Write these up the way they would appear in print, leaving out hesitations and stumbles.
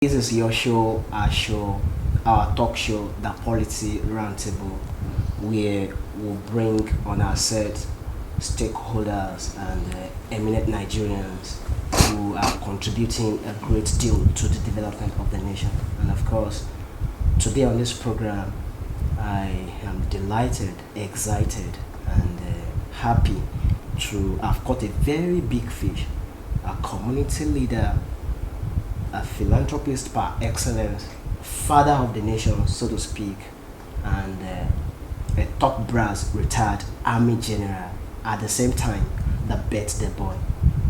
This is your show, our talk show, the Polity Roundtable, where we'll bring on our set stakeholders and eminent Nigerians who are contributing a great deal to the development of the nation. And of course, today on this program, I am delighted, excited, and happy to have caught a very big fish, a community leader, a philanthropist par excellence, father of the nation, so to speak, and a top brass retired army general. At the same time, the birthday boy.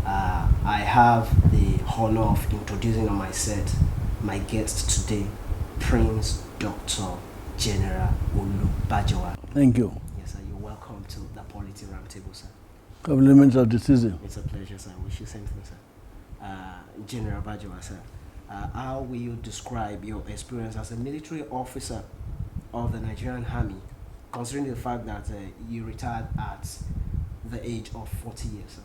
I have the honor of introducing on my set my guest today, Prince Dr. General Bajowa. Thank you. Yes, sir. You're welcome to the Polity Roundtable, sir. Compliments of the season. It's a pleasure, sir. Wish you same thing, sir. General Bajowa, sir. How will you describe your experience as a military officer of the Nigerian Army, considering the fact that you retired at the age of 40 years, sir?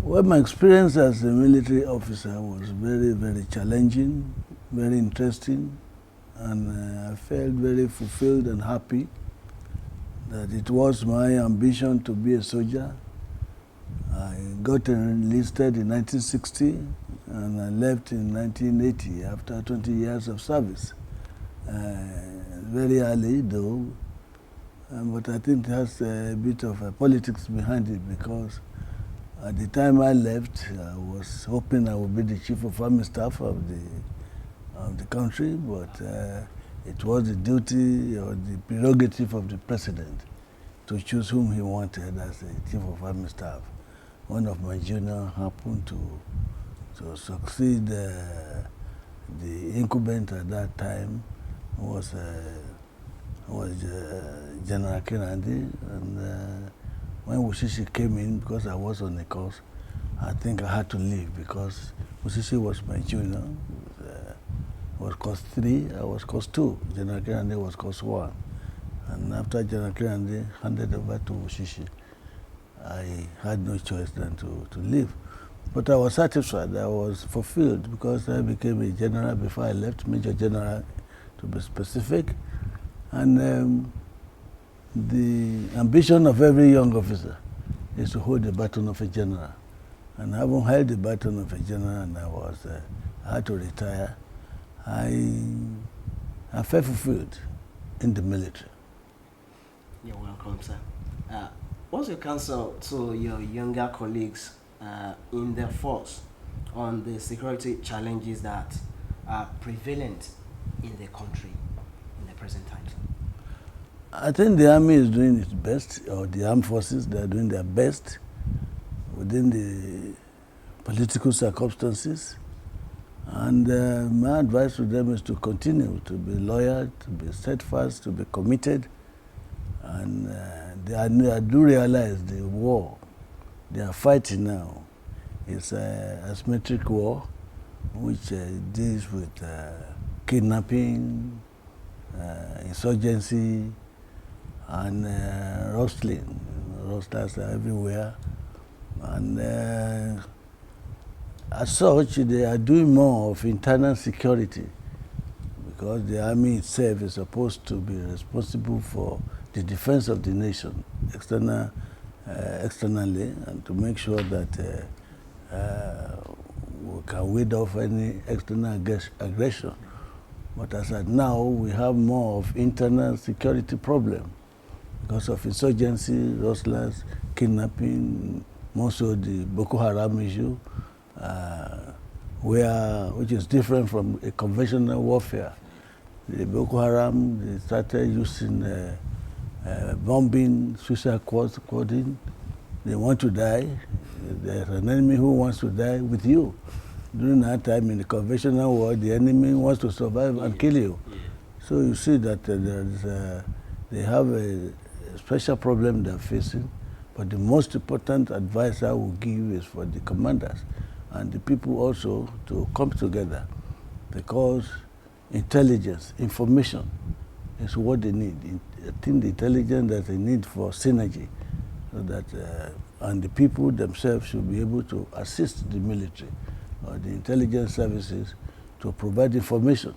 Well, my experience as a military officer was very, very challenging, very interesting, and I felt very fulfilled and happy that it was my ambition to be a soldier. I got enlisted in 1960 and I left in 1980 after 20 years of service. Very early though, but I think it has a bit of politics behind it, because at the time I left, I was hoping I would be the chief of army staff of the country, but it was the duty or the prerogative of the president to choose whom he wanted as the chief of army staff. One of my juniors happened to succeed the incumbent at that time was General Kennedy, and when Wushishi came in, because I was on the course, I think I had to leave because Wushishi was my junior. Was course 3, I was course 2. General Kennedy was course 1. And after General Kennedy handed over to Wushishi, I had no choice than to leave. But I was satisfied, I was fulfilled, because I became a general before I left, Major General to be specific. And the ambition of every young officer is to hold the baton of a general. And having held the baton of a general and I had to retire, I felt fulfilled in the military. You're welcome, sir. What's your counsel to your younger colleagues in the force on the security challenges that are prevalent in the country in the present time, sir? I think the army is doing its best, or the armed forces, they are doing their best within the political circumstances. And my advice to them is to continue to be loyal, to be steadfast, to be committed. And I do realize the war they are fighting now is an asymmetric war, which deals with kidnapping, insurgency, and rustling. Rustlers are everywhere. And as such, they are doing more of internal security, because the army itself is supposed to be responsible for the defense of the nation externally, and to make sure that we can ward off any external aggression. But as at now, we have more of internal security problem because of insurgency, rustlers, kidnapping, more so the Boko Haram issue, which is different from a conventional warfare. The Boko Haram, they started using bombing, suicide squatting. They want to die. There's an enemy who wants to die with you. During that time in the conventional war, the enemy wants to survive and kill you. So you see that they have a special problem they're facing. But the most important advice I will give is for the commanders and the people also to come together, because intelligence, information is what they need. I think the intelligence that they need for synergy, so that and the people themselves should be able to assist the military or the intelligence services to provide information,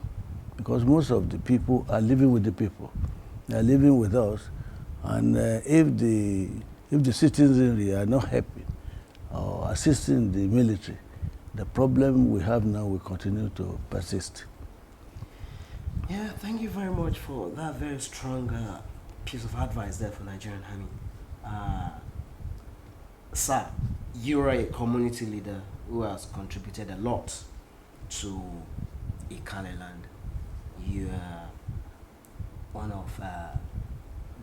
because most of the people are living with the people. They are living with us, and if the citizenry are not helping or assisting the military, the problem we have now will continue to persist. Yeah, thank you very much for that very strong piece of advice there for Nigerian Army. Sir, you're a community leader who has contributed a lot to Ikale land. You are one of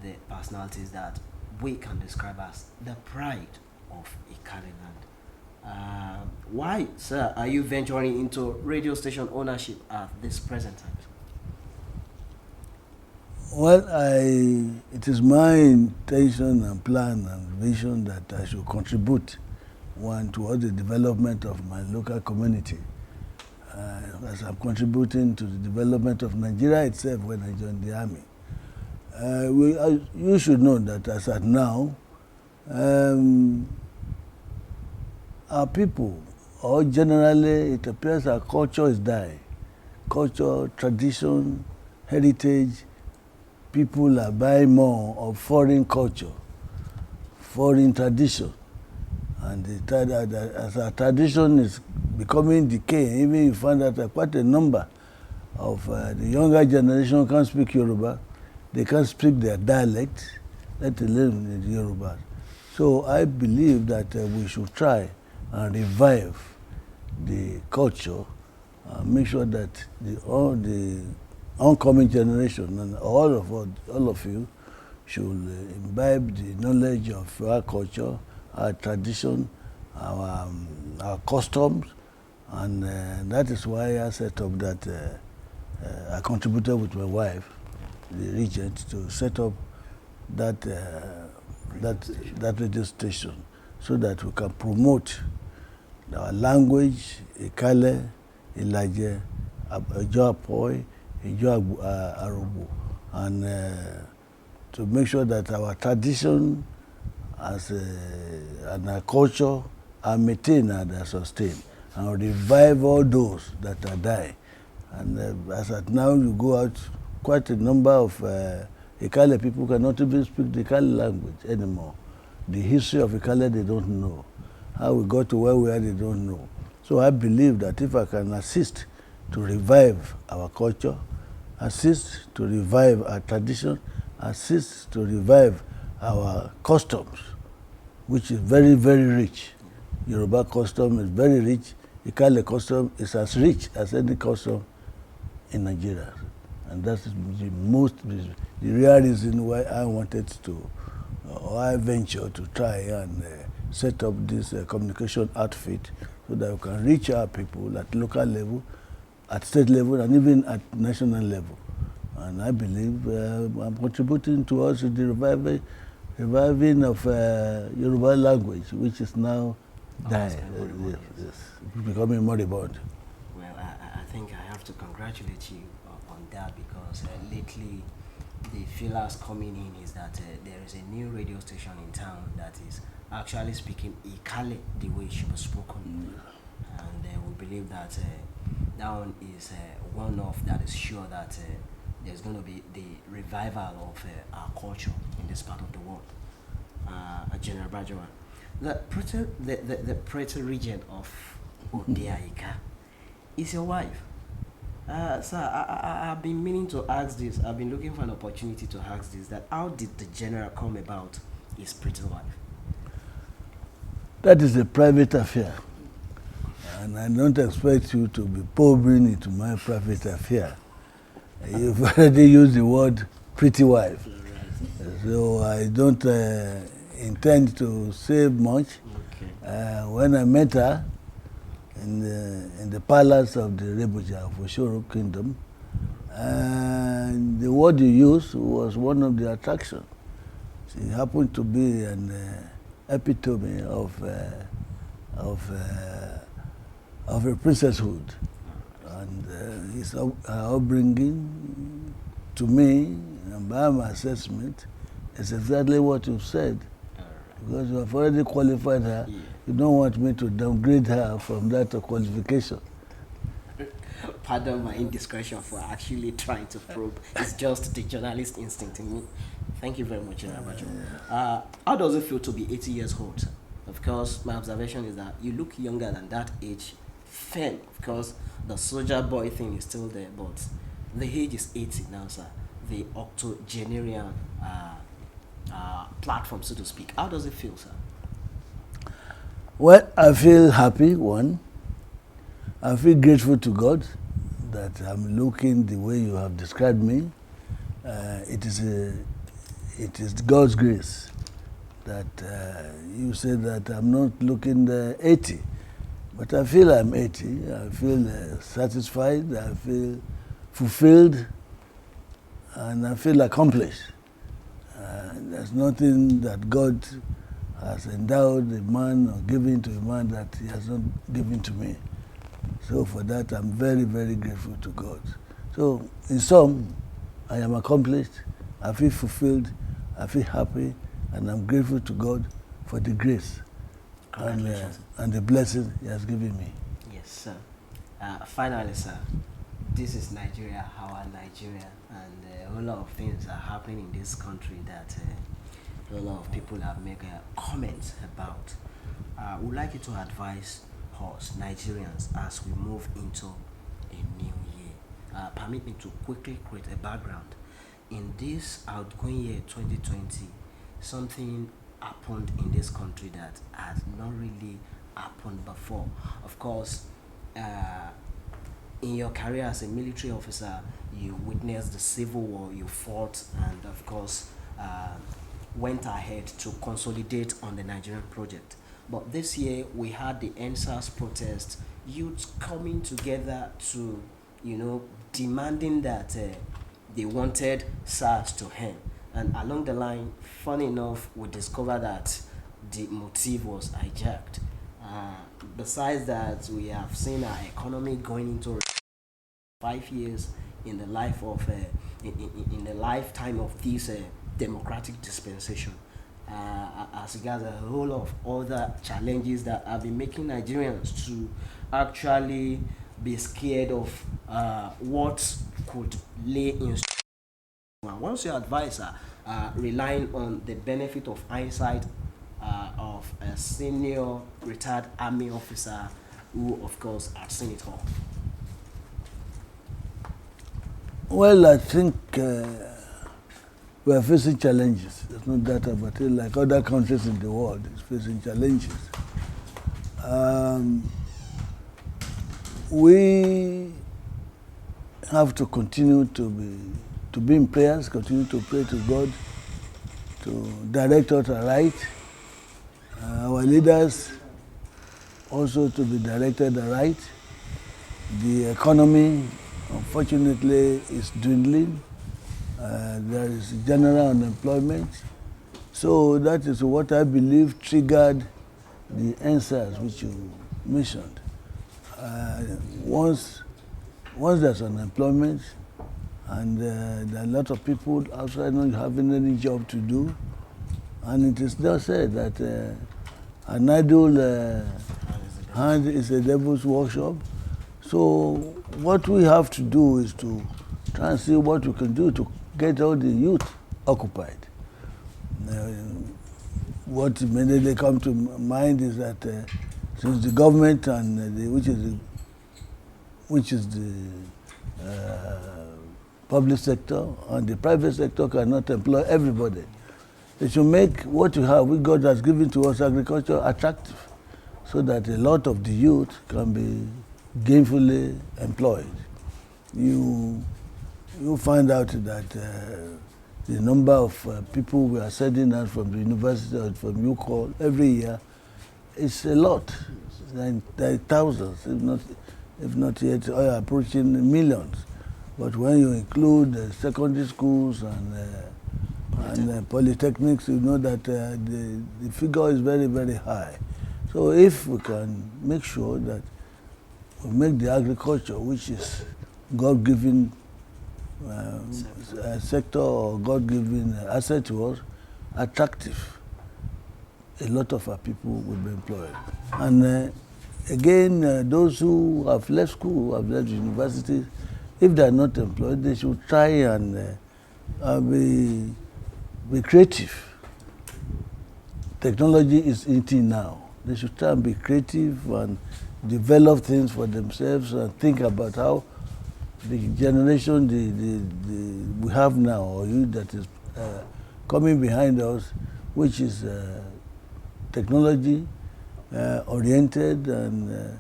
the personalities that we can describe as the pride of Ikale land. Why, sir, are you venturing into radio station ownership at this present time? Well, it is my intention and plan and vision that I should contribute towards the development of my local community, as I'm contributing to the development of Nigeria itself when I joined the army. You should know that as at now, our people, or generally it appears our culture is dying. Culture, tradition, heritage, people are buying more of foreign culture, foreign tradition. And as our tradition is becoming decay, even you find that quite a number of the younger generation can't speak Yoruba, they can't speak their dialect, let alone the Yoruba. So I believe that we should try and revive the culture, make sure that all the oncoming generation and all of you should imbibe the knowledge of our culture, our tradition, our customs, and that is why I set up that I contributed with my wife, the regent, to set up that radio station so that we can promote our language, Ikale, Ilaje, Ijo Apoi, Ijo Arubu, and to make sure that our tradition and our culture are maintained and are sustained, and revive all those that are dying. And as at now, you go out, quite a number of Ikale people cannot even speak the Ikale language anymore. The history of Ikale they don't know. How we got to where we are, they don't know. So I believe that if I can assist to revive our culture, assist to revive our tradition, assist to revive our customs, which is very, very rich. Yoruba custom is very rich. Ikale custom is as rich as any custom in Nigeria. And that's the real reason why I wanted to, or I ventured to try and set up this communication outfit so that we can reach our people at local level, at state level, and even at national level. And I believe I'm contributing towards the reviving of Yoruba language, which is now dying, becoming moribund. Well, I think I have to congratulate you on that, because lately the feelers coming in is that there is a new radio station in town that is actually speaking Ikale the way it should be spoken. And we believe that that one is one of that is sure that there's going to be the revival of our culture in this part of the world. Gen Bajowa, the Preta region of Odiaika is your wife. Sir, I've been meaning to ask this. I've been looking for an opportunity to ask this. That how did the general come about his pretty wife? That is a private affair, and I don't expect you to be probing into my private affair. You've already used the word pretty wife, so I don't intend to say much. Okay. When I met her in the palace of the Rebuja of Oshoro Kingdom, and the word you used was one of the attractions. She happened to be an epitome of a princesshood, and his upbringing to me and by my assessment is exactly what you said. because you have already qualified her. Yeah. You don't want me to downgrade her from that qualification. Pardon my indiscretion for actually trying to probe. It's just the journalist instinct in me. Thank you very much, Gen Bajowa. How does it feel to be 80 years old? Of course, my observation is that you look younger than that age. Fair, of course, the soldier boy thing is still there, but the age is 80 now, sir. The octogenarian platform, so to speak. How does it feel, sir? Well, I feel happy, one. I feel grateful to God that I'm looking the way you have described me. It is God's grace that you said that I'm not looking 80, but I feel I'm 80. I feel satisfied, I feel fulfilled, and I feel accomplished. There's nothing that God has endowed a man or given to a man that he has not given to me. So for that, I'm very, very grateful to God. So in sum, I am accomplished, I feel fulfilled, I feel happy, and I'm grateful to God for the grace and the blessing He has given me. Yes, sir. Finally, sir, this is Nigeria, our Nigeria, and a whole lot of things are happening in this country that a lot of people have made comments about. We'd like you to advise us, Nigerians, as we move into a new year. Permit me to quickly create a background. In this outgoing year 2020, something happened in this country that has not really happened before. Of course, in your career as a military officer, you witnessed the civil war, you fought, and of course, went ahead to consolidate on the Nigerian project. But this year, we had the NSAS protest, youths coming together to, demanding that they wanted SARS to end. And along the line, funny enough, we discovered that the motive was hijacked. Besides that, we have seen our economy going into 5 years in the life of in the lifetime of this democratic dispensation. As regards a whole lot of other challenges that have been making Nigerians to actually be scared of what could lay in store. Once your advisor relying on the benefit of hindsight of a senior retired army officer who, of course, had seen it all. Well, I think we are facing challenges. There's no doubt about it. Like other countries in the world, it's facing challenges. We have to continue to be in prayers, continue to pray to God, to direct us aright. Our leaders also to be directed aright. The economy, unfortunately, is dwindling. There is general unemployment. So that is what I believe triggered the answers which you mentioned. Once there's unemployment and there are a lot of people outside not having any job to do, and it is now said that an idle hand is a devil's workshop. So what we have to do is to try and see what we can do to get all the youth occupied. What immediately comes to mind is that since the government and which is the public sector and the private sector cannot employ everybody, they should make what you have, what God has given to us, agriculture, attractive, so that a lot of the youth can be gainfully employed. You find out that the number of people we are sending out from the university or from UCall every year is a lot. There are thousands, if not yet approaching millions. But when you include secondary schools and polytechnics, you know that the figure is very, very high. So if we can make sure that we make the agriculture, which is God-given sector or God-given asset to us, attractive, a lot of our people will be employed. And again, those who have left school, who have left universities, if they are not employed, they should try and be creative. Technology is eating now. They should try and be creative and develop things for themselves and think about how the generation we have now, or youth that is coming behind us, which is technology oriented and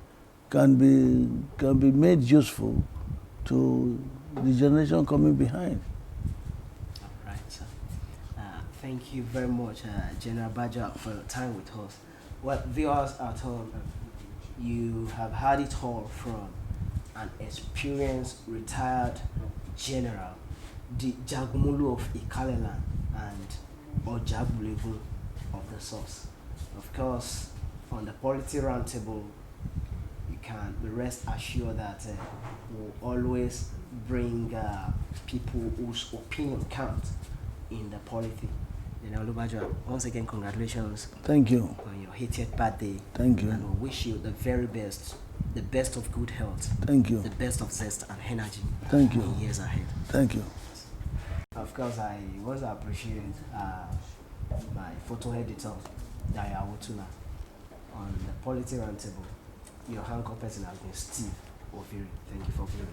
can be made useful to the generation coming behind. All right, sir. Thank you very much, General Bajowa, for your time with us. Well, viewers at home, you have heard it all from an experienced retired general, the Jagumulu of Ikaleland and Ojabulegun of the source. Of course, on the Polity Roundtable, you can rest assured that we'll always bring people whose opinion counts in the polity. General Bajowa, once again, congratulations. Thank you. On your 80th birthday. Thank you. And we wish you the very best, the best of good health. Thank you. The best of zest and energy. Thank you. In years ahead. Thank you. Of course, I want to appreciate my photo editor, Daya Wotula. On the Polity Roundtable, your handcall person has been Steve Oviri. Thank you for being.